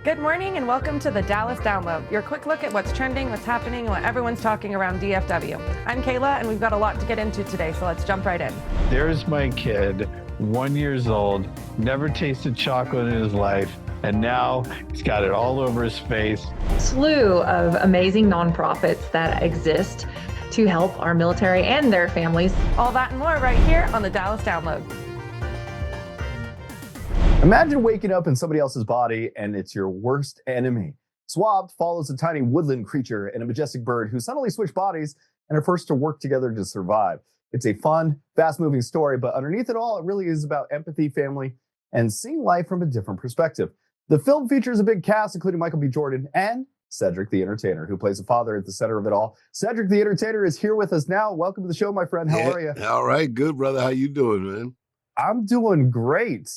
Good morning and welcome to the Dallas Download, your quick look at what's trending, what's happening, and what everyone's talking around DFW. I'm Kayla, and we've got a lot to get into today, so let's jump right in. There's my kid, 1 year old, never tasted chocolate in his life, and now he's got it all over his face. Slew of amazing nonprofits that exist to help our military and their families. All that and more right here on the Dallas Download. Imagine waking up in somebody else's body and it's your worst enemy. Swab follows a tiny woodland creature and a majestic bird who suddenly switch bodies and are forced to work together to survive. It's a fun, fast-moving story, but underneath it all, it really is about empathy, family, and seeing life from a different perspective. The film features a big cast, including Michael B. Jordan and Cedric the Entertainer, who plays a father at the center of it all. Cedric the Entertainer is here with us now. Welcome to the show, my friend. How are you? All right, good, brother. How you doing, man? I'm doing great.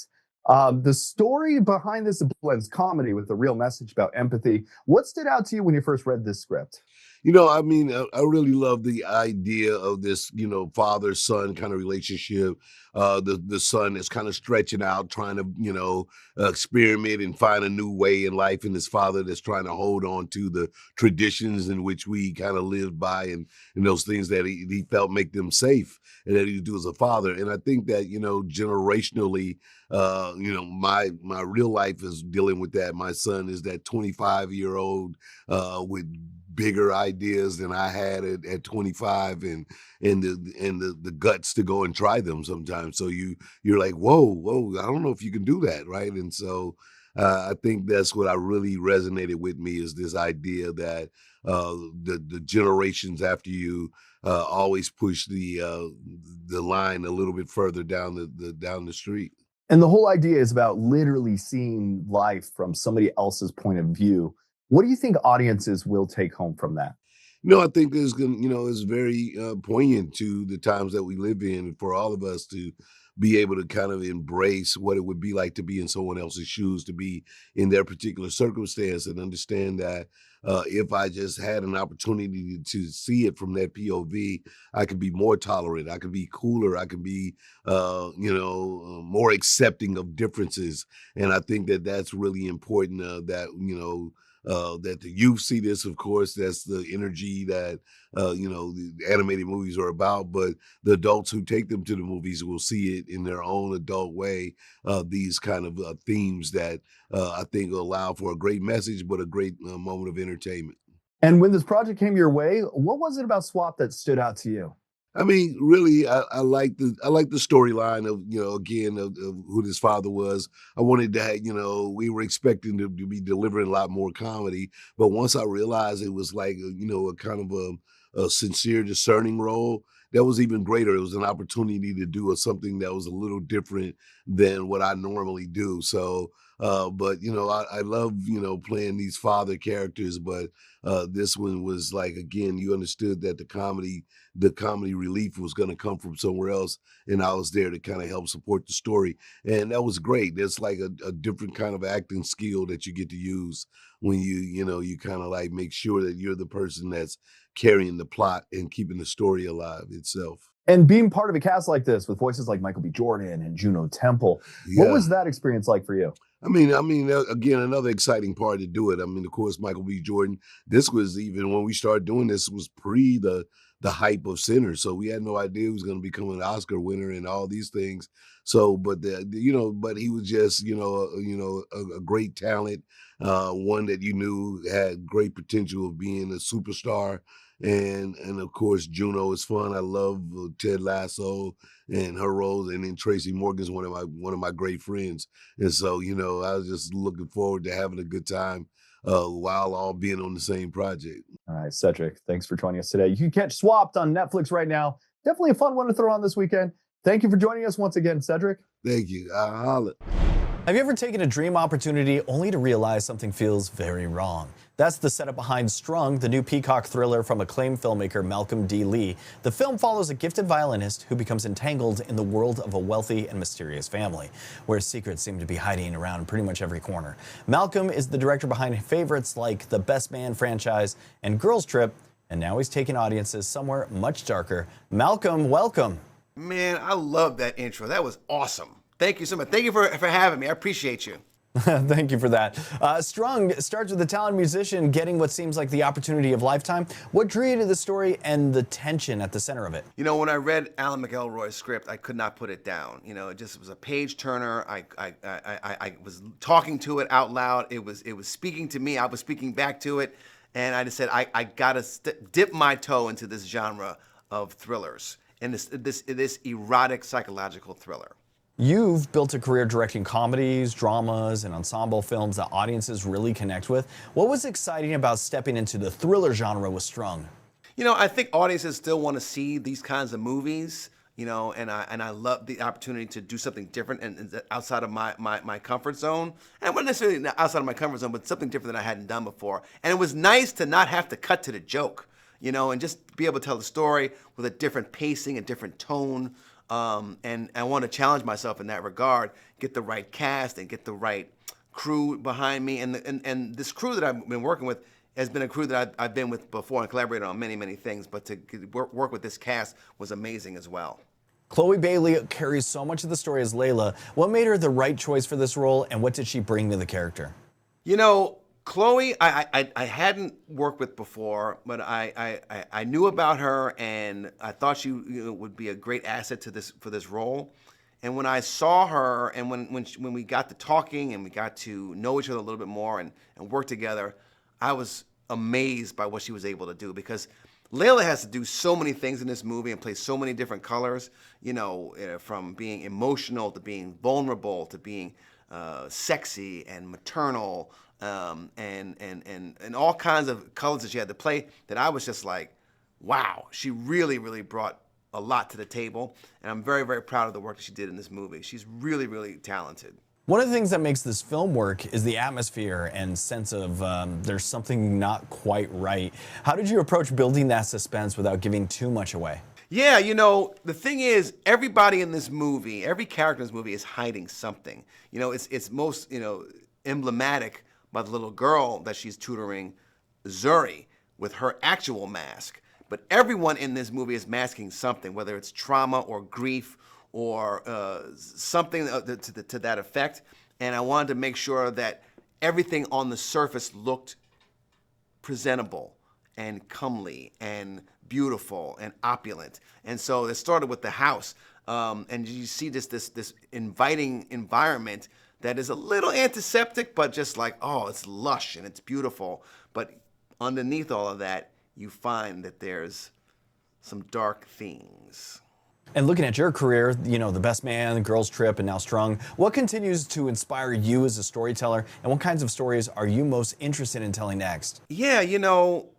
The story behind this blends comedy with a real message about empathy. What stood out to you when you first read this script? You know, I mean, I really love the idea of this, father-son kind of relationship. The son is kind of stretching out, trying to, experiment and find a new way in life. And his father that's trying to hold on to the traditions in which we kind of lived by and those things that he felt make them safe and that he would do as a father. And I think that, generationally, my real life is dealing with that. My son is that 25-year-old with bigger ideas than I had at 25 and the guts to go and try them sometimes. So you're like, whoa, I don't know if you can do that, right? And so I think that's what I really resonated with me is this idea that the generations after you always push the line a little bit further down the street. And the whole idea is about literally seeing life from somebody else's point of view. What do you think audiences will take home from that? I think it's very poignant to the times that we live in for all of us to be able to kind of embrace what it would be like to be in someone else's shoes, to be in their particular circumstance and understand that if I just had an opportunity to see it from that POV, I could be more tolerant. I could be cooler. I could be, more accepting of differences. And I think that that's really important that the youth see this, of course, that's the energy that, the animated movies are about, but the adults who take them to the movies will see it in their own adult way, these kind of themes that I think will allow for a great message, but a great moment of entertainment. And when this project came your way, what was it about Swap that stood out to you? I mean, really, I like the storyline of, again, of who this father was. I wanted that, we were expecting to be delivering a lot more comedy. But once I realized it was like, a kind of a sincere, discerning role, that was even greater. It was an opportunity to do something that was a little different than what I normally do. So, but, I love, playing these father characters, but this one was like, again, you understood that the comedy relief was going to come from somewhere else. And I was there to kind of help support the story. And that was great. There's like a different kind of acting skill that you get to use when you kind of like make sure that you're the person that's carrying the plot and keeping the story alive itself. And being part of a cast like this with voices like Michael B. Jordan and Juno Temple, What was that experience like for you? I mean, again, another exciting part to do it. I mean, of course, Michael B. Jordan, this was even when we started doing this was pre the hype of Sinners. So we had no idea he was going to become an Oscar winner and all these things. So, but but he was just, a great talent, one that you knew had great potential of being a superstar. And of course, Juno is fun. I love Ted Lasso and her roles, and then Tracy Morgan's one of my great friends. And so, I was just looking forward to having a good time while all being on the same project. All right, Cedric, thanks for joining us today. You can catch Swapped on Netflix right now. Definitely a fun one to throw on this weekend. Thank you for joining us once again, Cedric. Thank you. I'll holler. Have you ever taken a dream opportunity only to realize something feels very wrong? That's the setup behind Strung, the new Peacock thriller from acclaimed filmmaker Malcolm D. Lee. The film follows a gifted violinist who becomes entangled in the world of a wealthy and mysterious family, where secrets seem to be hiding around pretty much every corner. Malcolm is the director behind favorites like the Best Man franchise and Girls Trip, and now he's taking audiences somewhere much darker. Malcolm, welcome. Man, I love that intro. That was awesome. Thank you so much. Thank you for having me. I appreciate you. Thank you for that. Strung starts with a talented musician getting what seems like the opportunity of lifetime. What drew you to the story and the tension at the center of it? You know, when I read Alan McElroy's script, I could not put it down. You know, it just was a page turner. I was talking to it out loud. It was speaking to me. I was speaking back to it, and I just said I gotta dip my toe into this genre of thrillers and this erotic psychological thriller. You've built a career directing comedies, dramas, and ensemble films that audiences really connect with. What was exciting about stepping into the thriller genre with Strung? You know, I think audiences still want to see these kinds of movies, you know, and I love the opportunity to do something different and outside of my comfort zone. And not necessarily outside of my comfort zone, but something different that I hadn't done before. And it was nice to not have to cut to the joke, you know, and just be able to tell the story with a different pacing, a different tone. And I want to challenge myself in that regard, get the right cast and get the right crew behind me. And this crew that I've been working with has been a crew that I've been with before and collaborated on many, many things. But to work with this cast was amazing as well. Chloe Bailey carries so much of the story as Layla. What made her the right choice for this role, and what did she bring to the character? You know, Chloe, I hadn't worked with before, but I knew about her, and I thought she would be a great asset to for this role. And when I saw her, and when we got to talking and we got to know each other a little bit more and work together, I was amazed by what she was able to do, because Layla has to do so many things in this movie and play so many different colors, you know, from being emotional to being vulnerable to being sexy and maternal. And all kinds of colors that she had to play, that I was just like, wow, she really, really brought a lot to the table. And I'm very, very proud of the work that she did in this movie. She's really, really talented. One of the things that makes this film work is the atmosphere and sense of there's something not quite right. How did you approach building that suspense without giving too much away? Yeah, you know, the thing is, everybody in this movie, every character in this movie is hiding something. You know, it's most, you know, emblematic by the little girl that she's tutoring, Zuri, with her actual mask. But everyone in this movie is masking something, whether it's trauma or grief or something to that effect. And I wanted to make sure that everything on the surface looked presentable and comely and beautiful and opulent. And so it started with the house. And you see this inviting environment that is a little antiseptic, but just like, oh, it's lush and it's beautiful. But underneath all of that, you find that there's some dark things. And looking at your career, you know, The Best Man, Girls Trip, and now Strung, what continues to inspire you as a storyteller, and what kinds of stories are you most interested in telling next? Yeah, you know,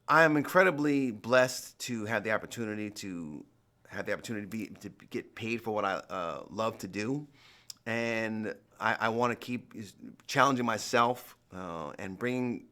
I am incredibly blessed to have the opportunity to get paid for what I love to do. And I want to keep challenging myself and bringing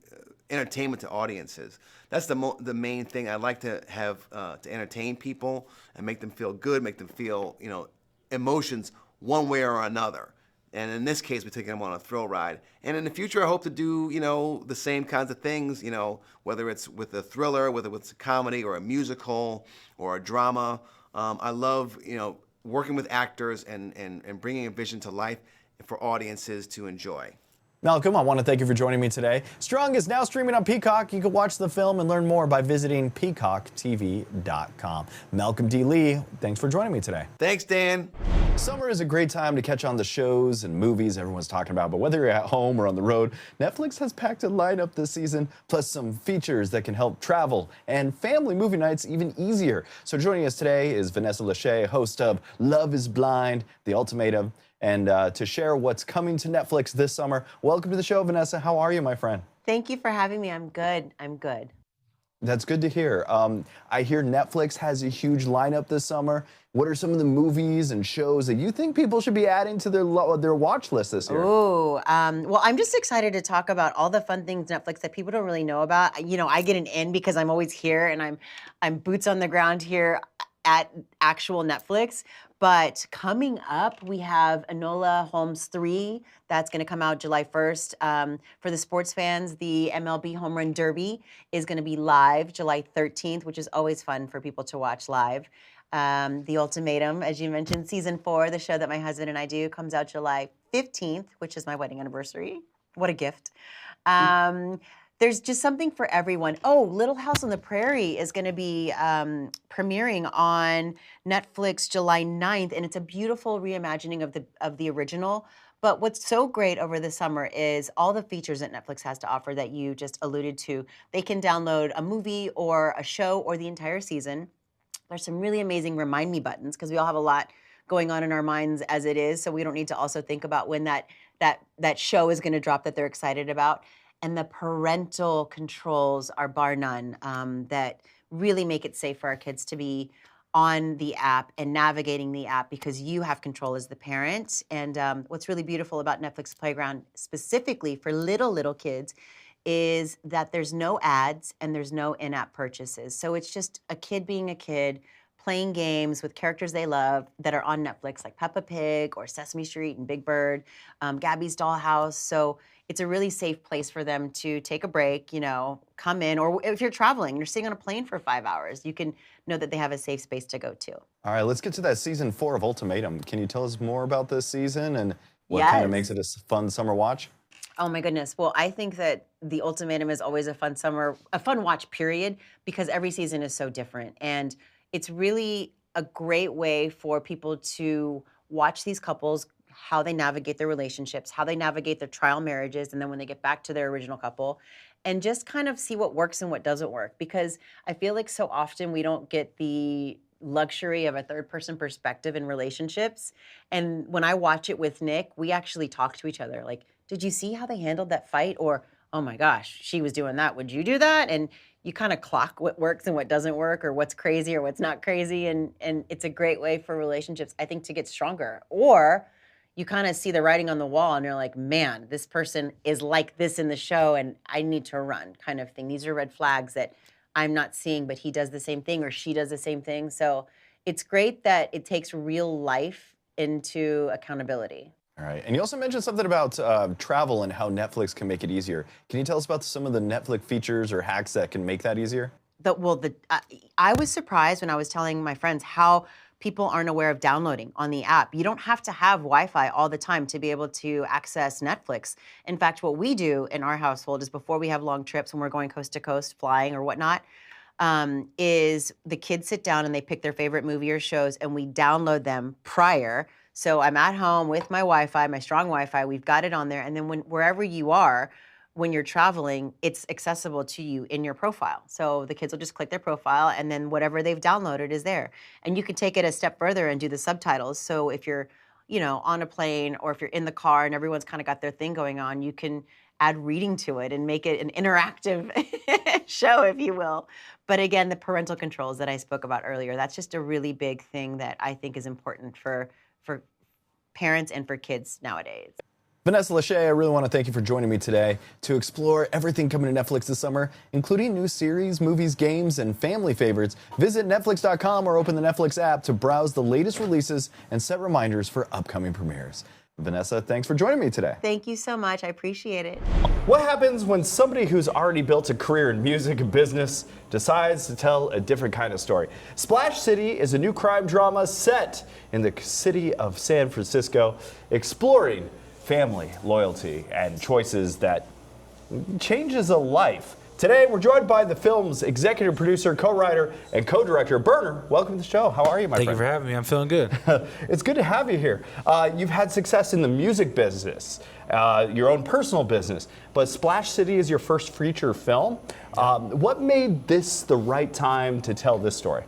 entertainment to audiences. That's the main thing. I like to have to entertain people and make them feel good, make them feel, you know, emotions one way or another. And in this case, we're taking them on a thrill ride. And in the future, I hope to do, you know, the same kinds of things, you know, whether it's with a thriller, whether it's a comedy or a musical or a drama. I love, you know, working with actors and bringing a vision to life for audiences to enjoy. Malcolm, I want to thank you for joining me today. Strung is now streaming on Peacock. You can watch the film and learn more by visiting peacocktv.com. Malcolm D. Lee, thanks for joining me today. Thanks, Dan. Summer is a great time to catch on the shows and movies everyone's talking about, but whether you're at home or on the road, Netflix has packed a lineup this season, plus some features that can help travel and family movie nights even easier. So joining us today is Vanessa Lachey, host of Love is Blind, The Ultimatum, and to share what's coming to Netflix this summer. Welcome to the show, Vanessa. How are you, my friend? Thank you for having me. I'm good. I'm good. That's good to hear. I hear Netflix has a huge lineup this summer. What are some of the movies and shows that you think people should be adding to their watch list this year? Ooh, well, I'm just excited to talk about all the fun things Netflix that people don't really know about. You know, I get an in because I'm always here and I'm boots on the ground here at actual Netflix. But coming up, we have Enola Holmes 3. That's going to come out July 1st. For the sports fans, the MLB Home Run Derby is going to be live July 13th, which is always fun for people to watch live. The Ultimatum, as you mentioned, season 4, the show that my husband and I do, comes out July 15th, which is my wedding anniversary. What a gift. There's just something for everyone. Oh, Little House on the Prairie is going to be premiering on Netflix July 9th, and it's a beautiful reimagining of the original. But what's so great over the summer is all the features that Netflix has to offer that you just alluded to. They can download a movie or a show or the entire season. There's some really amazing remind me buttons because we all have a lot going on in our minds as it is, so we don't need to also think about when that show is going to drop that they're excited about. And the parental controls are bar none that really make it safe for our kids to be on the app and navigating the app because you have control as the parent. And what's really beautiful about Netflix Playground, specifically for little kids, is that there's no ads and there's no in-app purchases. So it's just a kid being a kid, playing games with characters they love that are on Netflix, like Peppa Pig or Sesame Street and Big Bird, Gabby's Dollhouse. So it's a really safe place for them to take a break, come in, or if you're traveling and you're sitting on a plane for 5 hours, you can know that they have a safe space to go to. All right, let's get to that season 4 of Ultimatum. Can you tell us more about this season and what kind of makes it a fun summer watch? Oh my goodness. Well, I think that The Ultimatum is always a fun watch period, because every season is so different. And it's really a great way for people to watch these couples, how they navigate their relationships, how they navigate their trial marriages, and then when they get back to their original couple, and just kind of see what works and what doesn't work. Because I feel like so often we don't get the luxury of a third-person perspective in relationships. And when I watch it with Nick, we actually talk to each other. Like, did you see how they handled that fight? Or, oh my gosh, she was doing that. Would you do that? And you kind of clock what works and what doesn't work, or what's crazy or what's not crazy. And it's a great way for relationships, I think, to get stronger. Or you kind of see the writing on the wall and you're like, man, this person is like this in the show and I need to run, kind of thing. These are red flags that I'm not seeing, but he does the same thing or she does the same thing. So it's great that it takes real life into accountability. All right. And you also mentioned something about travel and how Netflix can make it easier. Can you tell us about some of the Netflix features or hacks that can make that easier? I was surprised when I was telling my friends how people aren't aware of downloading on the app. You don't have to have Wi-Fi all the time to be able to access Netflix. In fact, what we do in our household is before we have long trips when we're going coast to coast, flying or whatnot, is the kids sit down and they pick their favorite movie or shows and we download them prior. So I'm at home with my Wi-Fi, my strong Wi-Fi, we've got it on there. And then wherever you are, when you're traveling, it's accessible to you in your profile. So the kids will just click their profile and then whatever they've downloaded is there. And you can take it a step further and do the subtitles. So if you're, on a plane or if you're in the car and everyone's kind of got their thing going on, you can add reading to it and make it an interactive show, if you will. But again, the parental controls that I spoke about earlier, that's just a really big thing that I think is important for parents and for kids nowadays. Vanessa Lachey, I really want to thank you for joining me today to explore everything coming to Netflix this summer, including new series, movies, games, and family favorites. Visit Netflix.com or open the Netflix app to browse the latest releases and set reminders for upcoming premieres. Vanessa, thanks for joining me today. Thank you so much. I appreciate it. What happens when somebody who's already built a career in music and business decides to tell a different kind of story? Splash City is a new crime drama set in the city of San Francisco, exploring family, loyalty, and choices that changes a life. Today, we're joined by the film's executive producer, co-writer, and co-director, Berner. Welcome to the show. How are you, my friend? Thank you for having me. I'm feeling good. It's good to have you here. You've had success in the music business, your own personal business, but Splash City is your first feature film. What made this the right time to tell this story?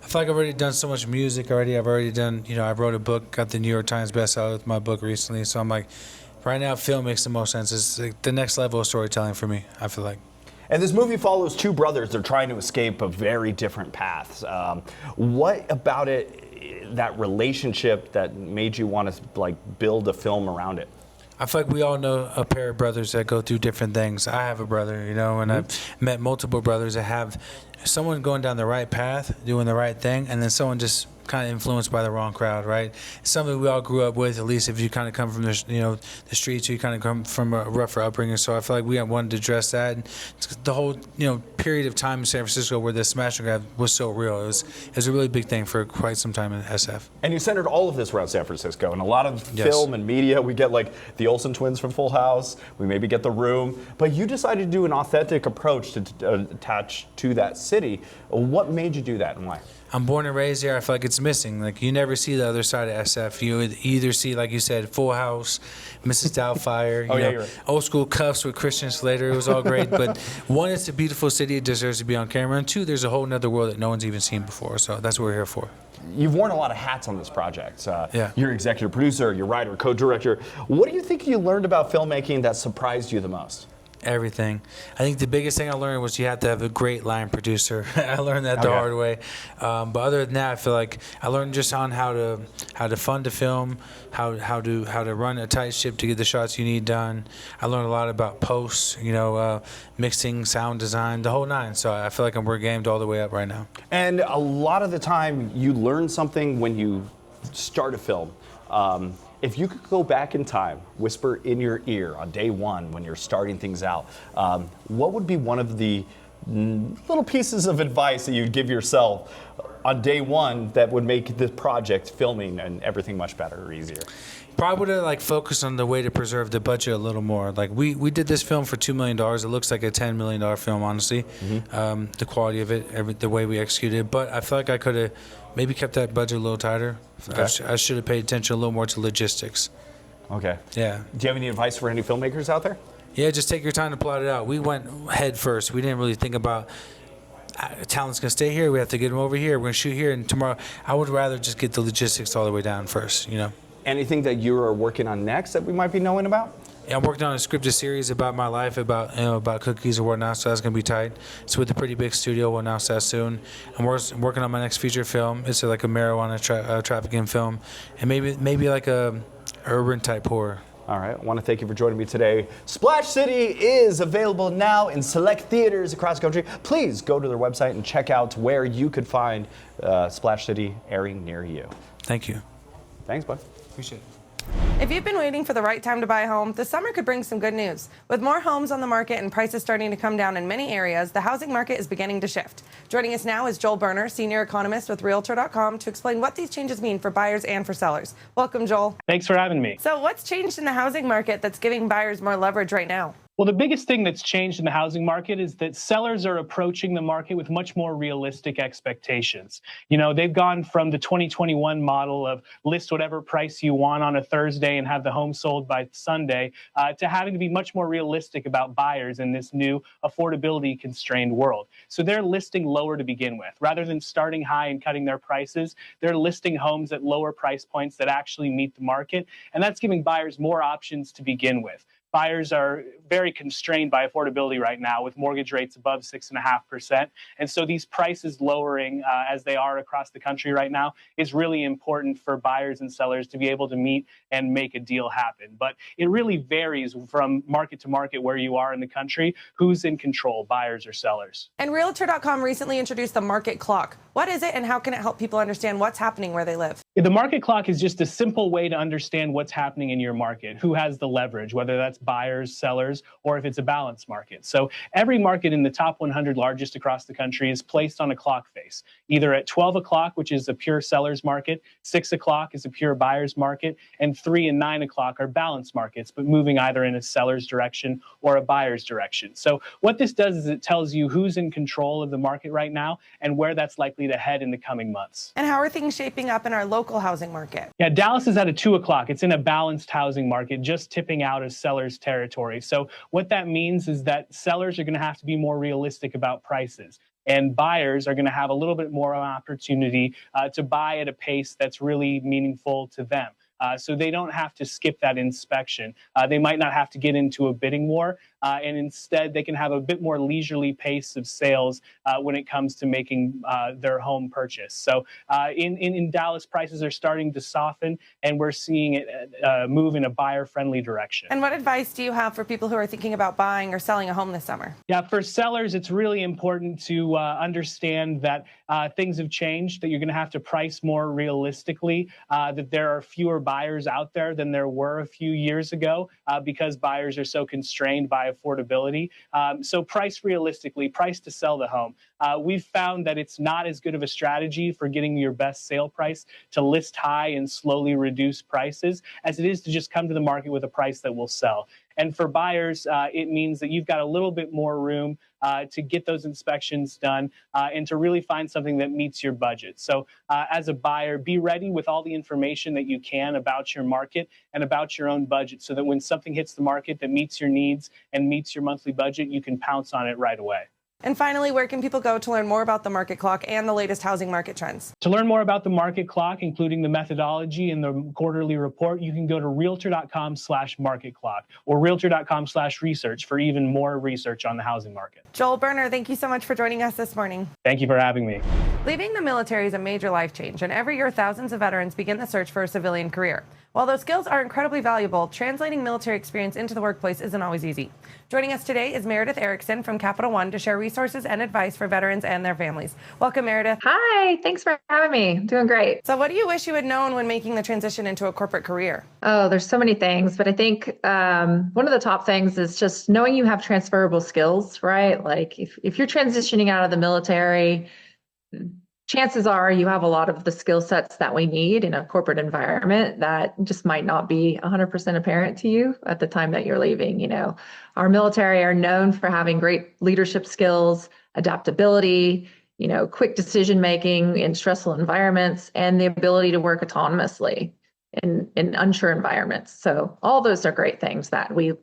I feel like I've already done so much music already. I've already done, I wrote a book, got the New York Times bestseller with my book recently. So I'm like, right now, film makes the most sense. It's like the next level of storytelling for me, I feel like. And this movie follows two brothers. They're trying to escape a very different paths. What about it, that relationship, that made you want to build a film around it? I feel like we all know a pair of brothers that go through different things. I have a brother, and I've met multiple brothers that have someone going down the right path, doing the right thing, and then someone just kind of influenced by the wrong crowd, right? It's something we all grew up with, at least if you kind of come from the streets, or you kind of come from a rougher upbringing. So I feel like we wanted to address that. And the whole period of time in San Francisco where the smash and grab was so real. It was a really big thing for quite some time in SF. And you centered all of this around San Francisco. And a lot of film and media, we get like the Olsen twins from Full House, we maybe get The Room, but you decided to do an authentic approach to attach to that city. What made you do that and why? I'm born and raised here. I feel like it's missing. Like, you never see the other side of SF. You either see, like you said, Full House, Mrs. Doubtfire, right. old school Cuffs with Christian Slater. It was all great. But one, it's a beautiful city. It deserves to be on camera. And two, there's a whole nother world that no one's even seen before. So that's what we're here for. You've worn a lot of hats on this project. You're executive producer, you're writer, co-director. What do you think you learned about filmmaking that surprised you the most? Everything. I think the biggest thing I learned was you have to have a great line producer. I learned that the hard way. But other than that, I feel like I learned just on how to fund a film, how to run a tight ship to get the shots you need done. I learned a lot about post, mixing, sound design, the whole nine. So I feel like we're gamed all the way up right now. And a lot of the time, you learn something when you start a film. If you could go back in time, whisper in your ear on day one when you're starting things out, what would be one of the little pieces of advice that you'd give yourself on day one that would make the project, filming, and everything much better or easier? Probably would have focused on the way to preserve the budget a little more. Like we did this film for $2 million. It looks like a $10 million film, honestly. Mm-hmm. The quality of it, the way we executed it. But I feel like I could have maybe kept that budget a little tighter. Okay. I should have paid attention a little more to logistics. Okay. Yeah. Do you have any advice for any filmmakers out there? Yeah, just take your time to plot it out. We went head first. We didn't really think about talent's going to stay here. We have to get them over here. We're going to shoot here. And tomorrow, I would rather just get the logistics all the way down first, Anything that you are working on next that we might be knowing about? Yeah, I'm working on a scripted series about my life, about cookies or whatnot, so that's going to be tight. It's with a pretty big studio. We'll announce that soon. I'm working on my next feature film. It's like a marijuana trafficking film, and maybe like a urban type horror. All right, I want to thank you for joining me today. Splash City is available now in select theaters across the country. Please go to their website and check out where you could find Splash City airing near you. Thank you. Thanks, bud. Appreciate it. If you've been waiting for the right time to buy a home, the summer could bring some good news. With more homes on the market and prices starting to come down in many areas, the housing market is beginning to shift. Joining us now is Joel Berner, senior economist with Realtor.com, to explain what these changes mean for buyers and for sellers. Welcome, Joel. Thanks for having me. So what's changed in the housing market that's giving buyers more leverage right now? Well, the biggest thing that's changed in the housing market is that sellers are approaching the market with much more realistic expectations. They've gone from the 2021 model of list whatever price you want on a Thursday and have the home sold by Sunday to having to be much more realistic about buyers in this new affordability constrained world. So they're listing lower to begin with. Rather than starting high and cutting their prices, they're listing homes at lower price points that actually meet the market. And that's giving buyers more options to begin with. Buyers are very constrained by affordability right now with mortgage rates above 6.5%. And so these prices lowering as they are across the country right now is really important for buyers and sellers to be able to meet and make a deal happen. But it really varies from market to market where you are in the country, who's in control, buyers or sellers. And Realtor.com recently introduced the market clock. What is it and how can it help people understand what's happening where they live? The market clock is just a simple way to understand what's happening in your market, who has the leverage, whether that's buyers, sellers, or if it's a balanced market. So every market in the top 100 largest across the country is placed on a clock face, either at 12 o'clock, which is a pure seller's market, 6 o'clock is a pure buyer's market, and 3 and 9 o'clock are balanced markets, but moving either in a seller's direction or a buyer's direction. So what this does is it tells you who's in control of the market right now and where that's likely to head in the coming months. And how are things shaping up in our local housing market? Yeah, Dallas is at a 2 o'clock. It's in a balanced housing market, just tipping out of seller's territory. So what that means is that sellers are going to have to be more realistic about prices. And buyers are going to have a little bit more opportunity to buy at a pace that's really meaningful to them. So they don't have to skip that inspection. They might not have to get into a bidding war, and instead they can have a bit more leisurely pace of sales when it comes to making their home purchase. So in Dallas, prices are starting to soften, and we're seeing it move in a buyer-friendly direction. And what advice do you have for people who are thinking about buying or selling a home this summer? Yeah, for sellers, it's really important to understand that things have changed, that you're going to have to price more realistically, that there are fewer buyers out there than there were a few years ago because buyers are so constrained by affordability. So price realistically, price to sell the home. We've found that it's not as good of a strategy for getting your best sale price to list high and slowly reduce prices as it is to just come to the market with a price that will sell. And for buyers, it means that you've got a little bit more room to get those inspections done and to really find something that meets your budget. So as a buyer, be ready with all the information that you can about your market and about your own budget so that when something hits the market that meets your needs and meets your monthly budget, you can pounce on it right away. And finally, where can people go to learn more about the market clock and the latest housing market trends? To learn more about the market clock, including the methodology and the quarterly report, you can go to realtor.com/market clock or realtor.com/research for even more research on the housing market. Joel Berner, thank you so much for joining us this morning. Thank you for having me. Leaving the military is a major life change, and every year thousands of veterans begin the search for a civilian career. While those skills are incredibly valuable, translating military experience into the workplace isn't always easy. Joining us today is Merideth Erickson from Capital One to share resources and advice for veterans and their families. Welcome, Merideth. Hi, thanks for having me. Doing great. So what do you wish you had known when making the transition into a corporate career? Oh, there's so many things, but I think one of the top things is just knowing you have transferable skills, right? Like if you're transitioning out of the military, chances are you have a lot of the skill sets that we need in a corporate environment that just might not be 100% apparent to you at the time that you're leaving. You know, our military are known for having great leadership skills, adaptability, you know, quick decision making in stressful environments, and the ability to work autonomously in unsure environments. So all those are great things that we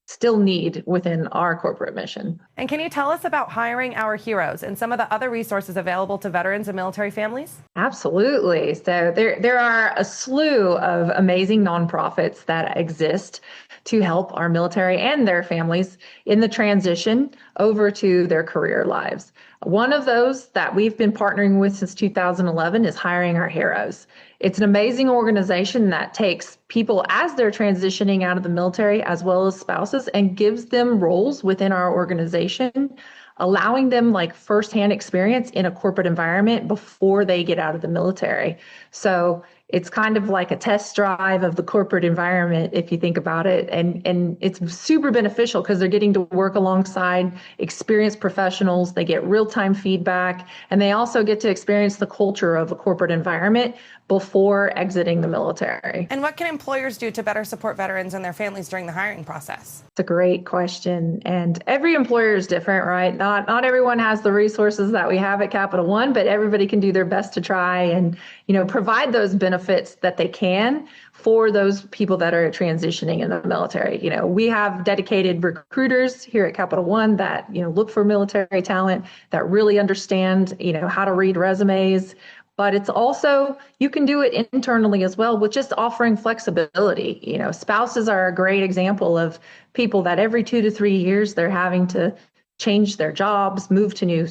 still need within our corporate mission. And can you tell us about hiring our heroes and some of the other resources available to veterans and military families? Absolutely. So there are a slew of amazing nonprofits that exist to help our military and their families in the transition over to their career lives. One of those that we've been partnering with since 2011 is Hiring Our Heroes. It's an amazing organization that takes people as they're transitioning out of the military, as well as spouses, and gives them roles within our organization, allowing them like firsthand experience in a corporate environment before they get out of the military. So it's kind of like a test drive of the corporate environment, if you think about it. And it's super beneficial because they're getting to work alongside experienced professionals. They get real-time feedback, and they also get to experience the culture of a corporate environment before exiting the military. And what can employers do to better support veterans and their families during the hiring process? It's a great question. And every employer is different, right? Not everyone has the resources that we have at Capital One, but everybody can do their best to try and, you know, provide those benefits that they can for those people that are transitioning in the military. You know, we have dedicated recruiters here at Capital One that, you know, look for military talent, that really understand, you know, how to read resumes. But it's also, you can do it internally as well with just offering flexibility. You know, spouses are a great example of people that every 2 to 3 years, they're having to change their jobs, move to new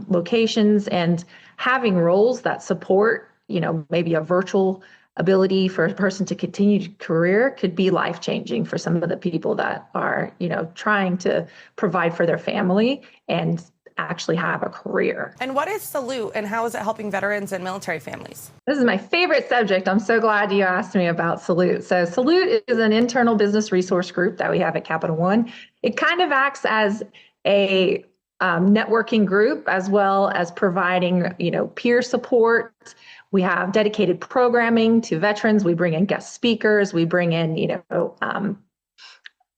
locations, and having roles that support, you know, maybe a virtual ability for a person to continue career could be life-changing for some of the people that are, you know, trying to provide for their family and actually have a career. And what is Salute, and how is it helping veterans and military families? This is my favorite subject. I'm so glad you asked me about Salute. So Salute is an internal business resource group that we have at Capital One. It kind of acts as a networking group, as well as providing, you know, peer support. We have dedicated programming to veterans. We bring in guest speakers. We bring in, you know,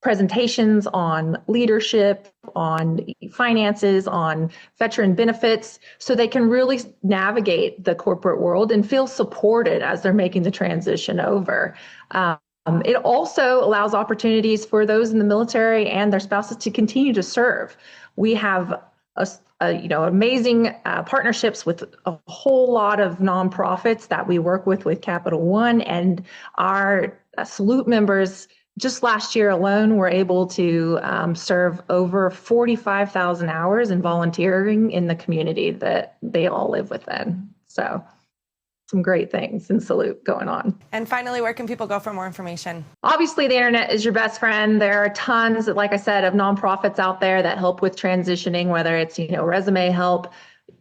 presentations on leadership, on finances, on veteran benefits, so they can really navigate the corporate world and feel supported as they're making the transition over. It also allows opportunities for those in the military and their spouses to continue to serve. We have you know, amazing partnerships with a whole lot of nonprofits that we work with Capital One, and our Salute members just last year alone, we're able to serve over 45,000 hours in volunteering in the community that they all live within. So some great things in Salute going on. And finally, where can people go for more information? Obviously, the internet is your best friend. There are tons, like I said, of nonprofits out there that help with transitioning, whether it's, resume help,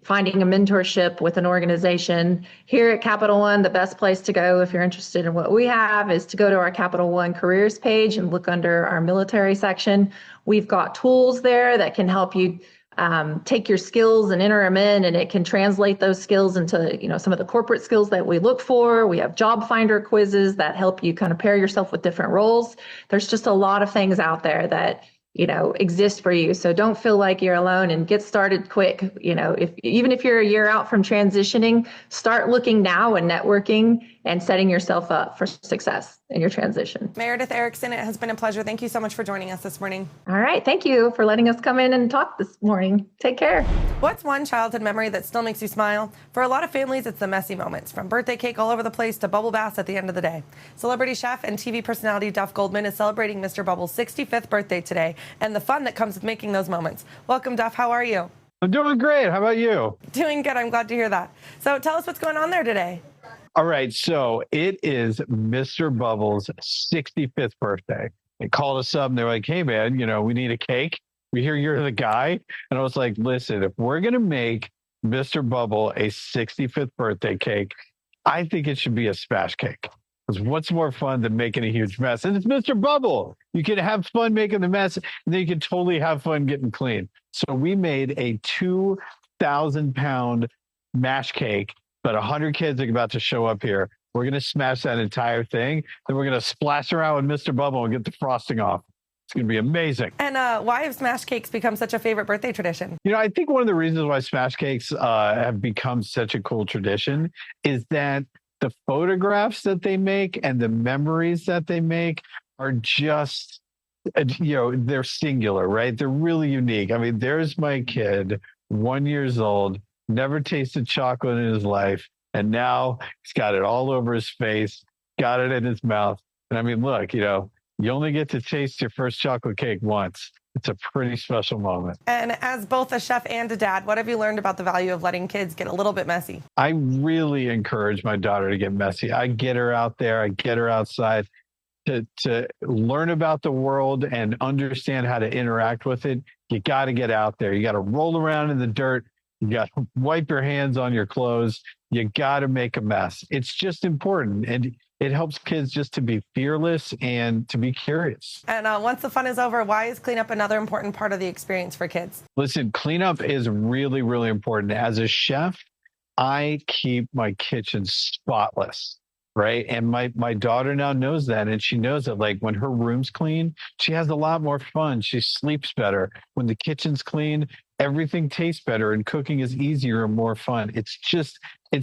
finding a mentorship with an organization. Here at Capital One, the best place to go if you're interested in what we have is to go to our Capital One careers page and look under our military section. We've got tools there that can help you take your skills and enter them in, and it can translate those skills into, some of the corporate skills that we look for. We have job finder quizzes that help you kind of pair yourself with different roles. There's just a lot of things out there that exist for you. So don't feel like you're alone and get started quick. Even if you're a year out from transitioning, start looking now and networking and setting yourself up for success in your transition. Merideth Erickson, it has been a pleasure. Thank you so much for joining us this morning. All right. Thank you for letting us come in and talk this morning. Take care. What's one childhood memory that still makes you smile? For a lot of families, it's the messy moments, from birthday cake all over the place to bubble baths at the end of the day. Celebrity chef and TV personality Duff Goldman is celebrating Mr. Bubble's 65th birthday today and the fun that comes with making those moments. Welcome, Duff. How are you? I'm doing great. How about you? Doing good. I'm glad to hear that. So tell us what's going on there today. All right. So it is Mr. Bubble's 65th birthday. They called us up and they're like, hey, man, we need a cake. We hear you're the guy. And I was like, listen, if we're going to make Mr. Bubble a 65th birthday cake, I think it should be a smash cake. Because what's more fun than making a huge mess? And it's Mr. Bubble. You can have fun making the mess, and then you can totally have fun getting clean. So we made a 2,000-pound mash cake, but 100 kids are about to show up here. We're going to smash that entire thing. Then we're going to splash around with Mr. Bubble and get the frosting off. It's going to be amazing. And why have smash cakes become such a favorite birthday tradition? I think one of the reasons why smash cakes have become such a cool tradition is that the photographs that they make and the memories that they make are just, they're singular, right? They're really unique. I mean, there's my kid, 1 year old, never tasted chocolate in his life. And now he's got it all over his face, got it in his mouth. And I mean, look, you only get to taste your first chocolate cake once. It's a pretty special moment. And as both a chef and a dad, what have you learned about the value of letting kids get a little bit messy? I really encourage my daughter to get messy. I get her out there. I get her outside to learn about the world and understand how to interact with it. You got to get out there. You got to roll around in the dirt. You got to wipe your hands on your clothes. You got to make a mess. It's just important. And it helps kids just to be fearless and to be curious. And once the fun is over, why is cleanup another important part of the experience for kids? Listen, cleanup is really, really important. As a chef, I keep my kitchen spotless, right? And my daughter now knows that. And she knows that, like, when her room's clean, she has a lot more fun. She sleeps better. When the kitchen's clean, everything tastes better and cooking is easier and more fun. It's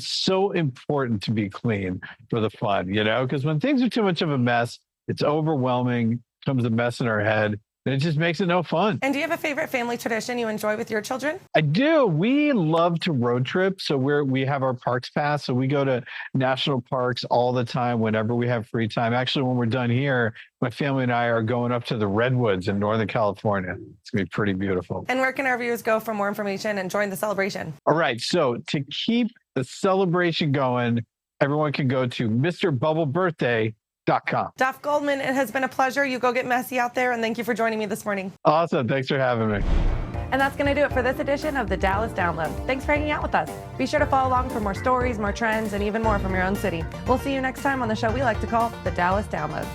so important to be clean for the fun, because when things are too much of a mess, it's overwhelming, becomes a mess in our head, and it just makes it no fun. And do you have a favorite family tradition you enjoy with your children? I do. We love to road trip. So we have our parks pass. So we go to national parks all the time whenever we have free time. Actually, when we're done here, my family and I are going up to the Redwoods in Northern California. It's going to be pretty beautiful. And where can our viewers go for more information and join the celebration? All right. So to keep the celebration going, everyone can go to MrBubbleBirthday.com. Duff Goldman, it has been a pleasure. You go get messy out there, and thank you for joining me this morning. Awesome. Thanks for having me. And that's going to do it for this edition of the Dallas Download. Thanks for hanging out with us. Be sure to follow along for more stories, more trends, and even more from your own city. We'll see you next time on the show we like to call the Dallas Download.